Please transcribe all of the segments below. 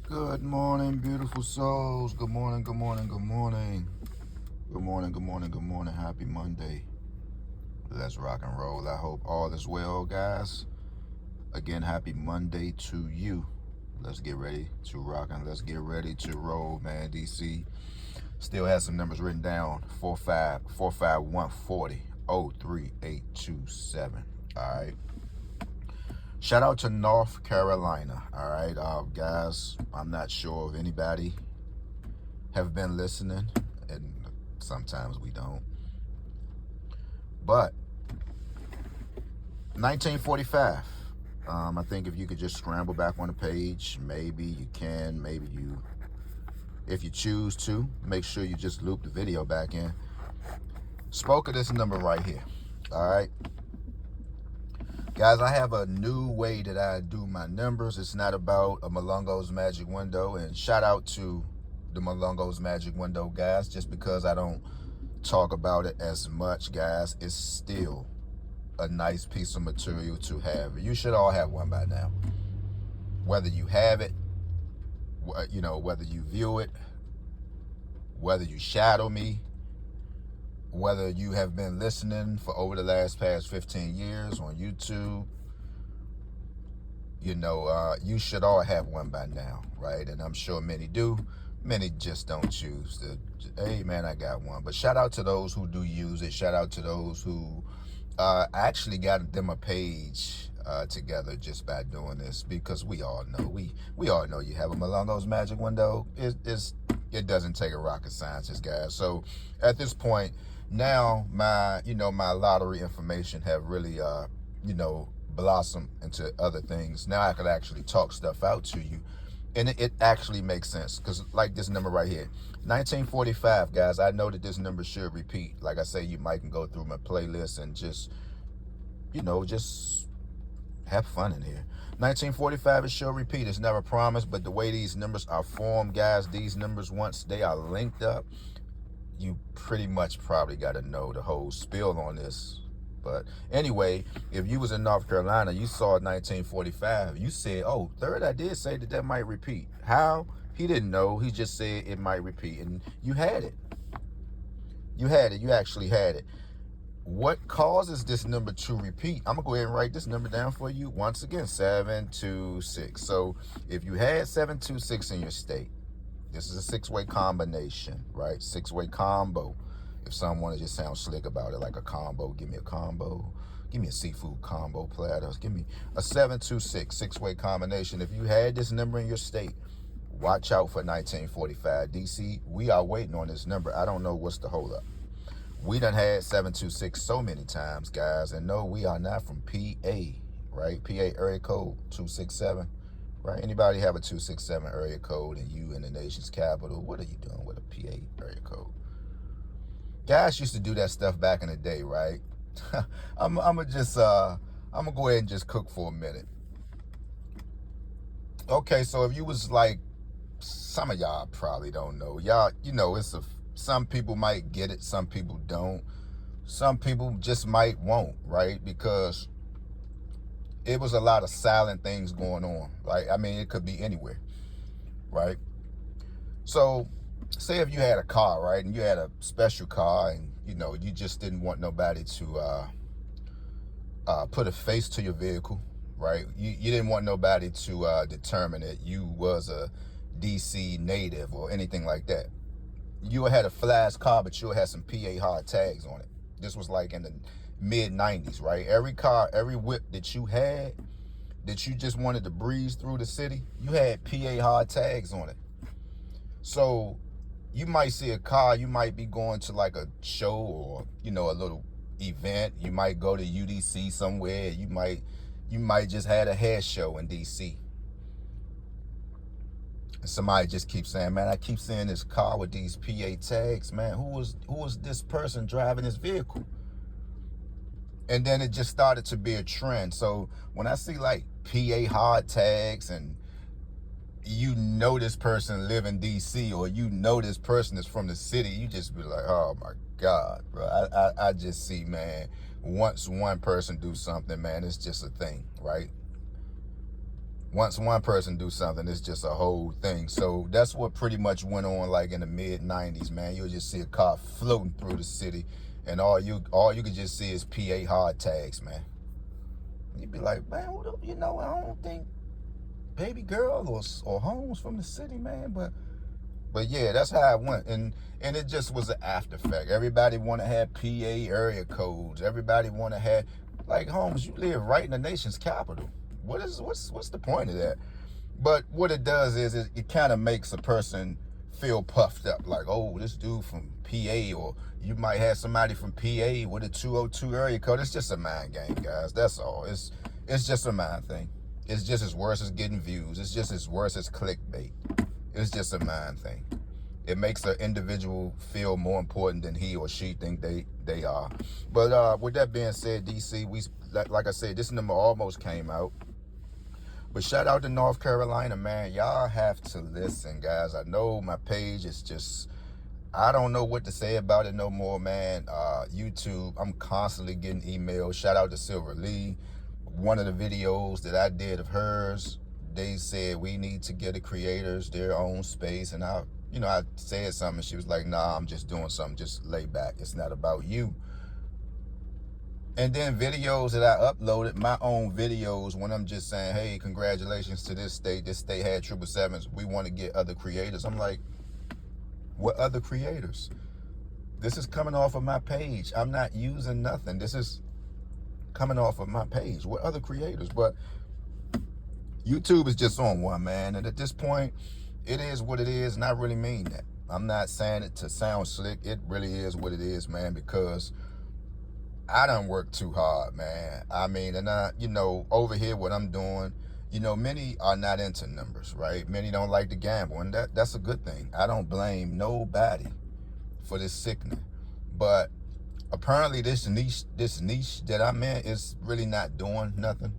Good morning, beautiful souls. Good morning, good morning, good morning. Good morning, good morning, good morning. Happy Monday. Let's rock and roll. I hope all is well, guys. Again, happy Monday to you. Let's get ready to rock and let's get ready to roll, man. DC still has some numbers written down 45140 03827. All right. Shout out to North Carolina. All right, guys. I'm not sure if anybody have been listening, and sometimes we don't. But 1945. I think if you could just scramble back on the page, maybe you can. Maybe you, if you choose to, make sure you just loop the video back in. Spoke of this number right here. All right. Guys, I have a new way that I do my numbers. It's not about a Malongo's Magic Window. And shout out to the Malongo's Magic Window, guys. Just because I don't talk about it as much, guys, it's still a nice piece of material to have. You should all have one by now. Whether you have it, whether you view it, whether you shadow me, whether you have been listening for over the past 15 years on YouTube, you should all have one by now, right? And I'm sure many do. Many just don't choose to, hey, man, I got one. But shout out to those who do use it. Shout out to those who actually got them a page together just by doing this, because we all know, we all know you have a Malongo's Magic Window. It doesn't take a rocket scientist, guys. So at this point, now my lottery information have really blossom into other things. Now I could actually talk stuff out to you, and it actually makes sense, because like this number right here, 1945, guys, I know that this number should repeat. Like I say, you might can go through my playlist and just have fun in here. 1945, it should repeat. It's never promised, but the way these numbers are formed, guys, these numbers, once they are linked up, you pretty much probably got to know the whole spiel on this. But anyway, if you was in North Carolina, you saw 1945, you said, oh, third, I did say that might repeat. How? He didn't know. He just said it might repeat. And you had it. You had it. You actually had it. What causes this number to repeat? I'm going to go ahead and write this number down for you. Once again, 726. So if you had 726 in your state, this is a six-way combination, right? Six-way combo. If someone want to just sound slick about it, like a combo, give me a combo. Give me a seafood combo platter. Give me a 726 six-way combination. If you had this number in your state, watch out for 1945. DC, we are waiting on this number. I don't know what's the hold up. We done had 726 so many times, guys. And no, we are not from PA, right? PA area code 267. Right? Anybody have a 267 area code and you in the nation's capital? What are you doing with a PA area code? Guys used to do that stuff back in the day, right? I'm gonna go ahead and just cook for a minute. Okay, so if you was like, some of y'all probably don't know. Y'all, some people might get it, some people don't. Some people just might won't, right? Because it was a lot of silent things going on, right? I mean, it could be anywhere, right? So say if you had a car, right, and you had a special car, and you just didn't want nobody to put a face to your vehicle, right? You didn't want nobody to determine that you was a DC native or anything like that. You had a flash car, but you had some PA hard tags on it. This was like in the mid 90s, right? Every car, every whip that you had, that you just wanted to breeze through the city, you had PA hard tags on it. So you might see a car, you might be going to like a show or a little event. You might go to UDC somewhere. You might just had a hair show in DC. And somebody just keeps saying, man, I keep seeing this car with these PA tags, man. Who was this person driving this vehicle? And then it just started to be a trend. So when I see like PA hard tags, and this person live in DC, or this person is from the city, you just be like, oh my God, bro. I just see, man, once one person do something, man, it's just a thing, right? Once one person do something, it's just a whole thing. So that's what pretty much went on like in the mid 90s, man. You'll just see a car floating through the city, and all you could just see is PA hard tags, man. You'd be like, man, you know, I don't think Baby Girl or Holmes from the city, man. But yeah, that's how it went. And it just was an after effect. Everybody want to have PA area codes. Everybody want to have, like, Holmes, you live right in the nation's capital. What's the point of that? But what it does is it kind of makes a person feel puffed up, like, oh, this dude from PA, or you might have somebody from PA with a 202 area code. It's just a mind game, guys. That's all. It's just a mind thing. It's just as worse as getting views. It's just as worse as clickbait. It's just a mind thing. It makes an individual feel more important than he or she think they are. But with that being said, DC, we like I said, this number almost came out. But shout out to North Carolina, man. Y'all have to listen, guys. I know my page is just, I don't know what to say about it no more, man. YouTube, I'm constantly getting emails. Shout out to Silver Lee. One of the videos that I did of hers, they said we need to get the creators their own space. And I said something. She was like, nah, I'm just doing something. Just lay back. It's not about you. And then videos that I uploaded, my own videos, when I'm just saying, hey, congratulations to this state. This state had 777s. We want to get other creators. I'm like, what other creators? This is coming off of my page. I'm not using nothing. This is coming off of my page. What other creators? But YouTube is just on one, man. And at this point, it is what it is. And I really mean that. I'm not saying it to sound slick. It really is what it is, man, because I done worked too hard, man. I mean, and over here, what I'm doing, many are not into numbers, right? Many don't like to gamble, and that's a good thing. I don't blame nobody for this sickening. But apparently this niche that I'm in is really not doing nothing.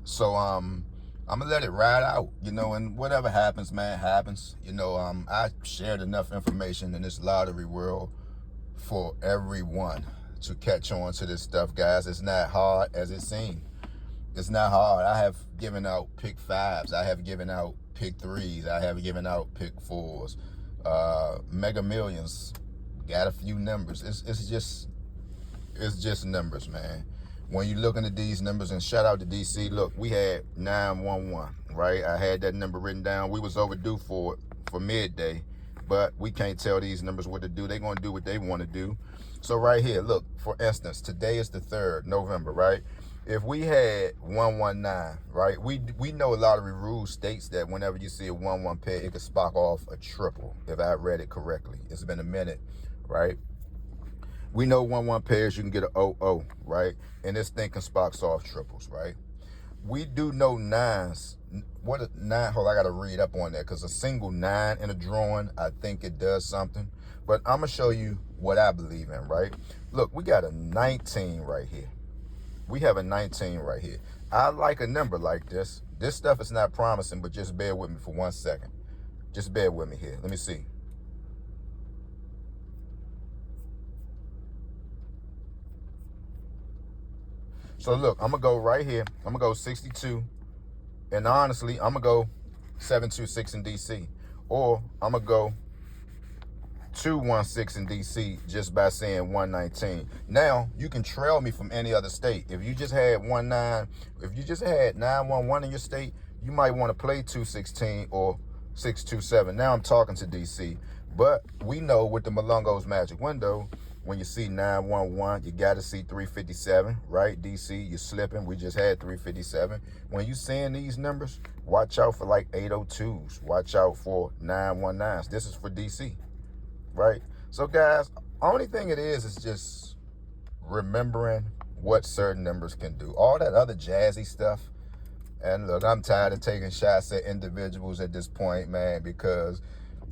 So I'm gonna let it ride out, and whatever happens, man, happens. I shared enough information in this lottery world for everyone to catch on to this stuff, guys. It's not hard as it seems. It's not hard. I have given out pick 5s. I have given out pick 3s. I have given out pick 4s. Mega Millions. Got a few numbers. It's just numbers, man. When you looking at these numbers, and shout out to DC, look, we had 911, right? I had that number written down. We was overdue for midday, but we can't tell these numbers what to do. They're gonna do what they want to do. So right here, look, for instance, today is the 3rd November, right? If we had 119, right? We know lottery rules states that whenever you see a 1-1 pair, it could spark off a triple, if I read it correctly. It's been a minute, right? We know 1-1 pairs, you can get a 0-0, right? And this thing can spark off triples, right? We do know 9s. What a 9, hold on, I gotta read up on that, because a single 9 in a drawing, I think it does something. But I'm gonna show you what I believe in, right? Look, we got a 19 right here. We have a 19 right here. I like a number like this. This stuff is not promising, but just bear with me for 1 second. Just bear with me here. Let me see. So look, I'm gonna go right here. I'm gonna go 62. And honestly, I'm gonna go 726 in DC. Or I'm gonna go 216 in DC just by saying 119. Now you can trail me from any other state. If you just had 911 in your state, you might want to play 216 or 627. Now I'm talking to DC. But we know with the Malungo's magic window, when you see 911, you got to see 357, right? DC, you're slipping. We just had 357. When you seeing these numbers, watch out for like 802s. Watch out for 919s. This is for DC. Right? So guys, only thing it is just remembering what certain numbers can do. All that other jazzy stuff. And look, I'm tired of taking shots at individuals at this point, man, because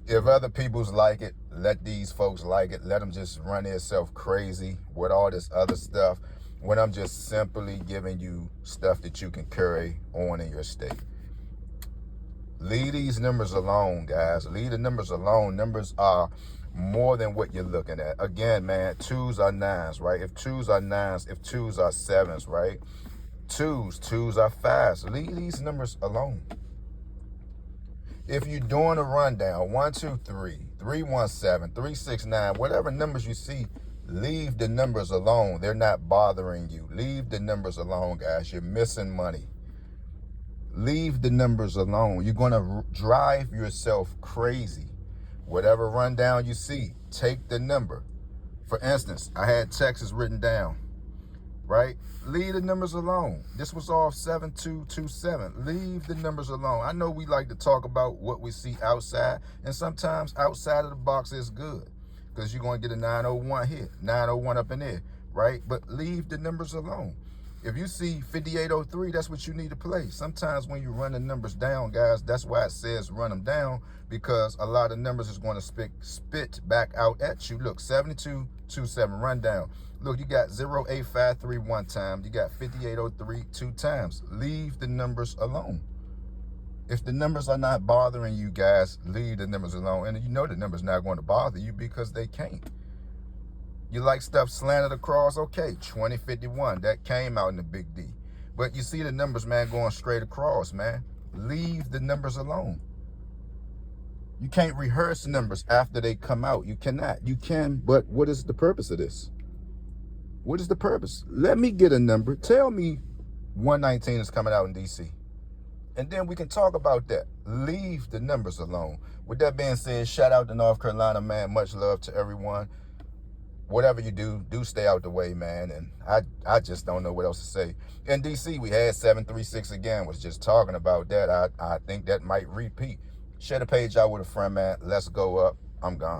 if other people's like it, let these folks like it. Let them just run themselves crazy with all this other stuff when I'm just simply giving you stuff that you can carry on in your state. Leave these numbers alone, guys. Leave the numbers alone. Numbers are more than what you're looking at. Again, man, 2s are 9s, right? If 2s are 9s, if 2s are 7s, right? Twos are fast. Leave these numbers alone. If you're doing a rundown, 1, 2, 3, 3, 1, 7, 3, 6, 9, whatever numbers you see, leave the numbers alone. They're not bothering you. Leave the numbers alone, guys. You're missing money. Leave the numbers alone. You're going to drive yourself crazy. Whatever rundown you see, take the number. For instance, I had Texas written down, right? Leave the numbers alone. This was off 7227. Leave the numbers alone. I know we like to talk about what we see outside, and sometimes outside of the box is good because you're going to get a 901 here, 901 up in there, right? But leave the numbers alone. If you see 5803, that's what you need to play. Sometimes when you run the numbers down, guys, that's why it says run them down, because a lot of numbers is going to spit back out at you. Look, 7227 run down. Look, you got 08531 one time. You got 5803 2 times. Leave the numbers alone. If the numbers are not bothering you, guys, leave the numbers alone. And you know the number's not going to bother you because they can't. You like stuff slanted across? Okay, 2051, that came out in the big D. But you see the numbers, man, going straight across, man. Leave the numbers alone. You can't rehearse numbers after they come out. You cannot. You can, but what is the purpose of this? What is the purpose? Let me get a number. Tell me 119 is coming out in DC. And then we can talk about that. Leave the numbers alone. With that being said, shout out to North Carolina, man. Much love to everyone. Whatever you do stay out the way, man. And I just don't know what else to say. In DC, we had 736 again. Was just talking about that. I think that might repeat. Share the page out with a friend, man. Let's go up. I'm gone.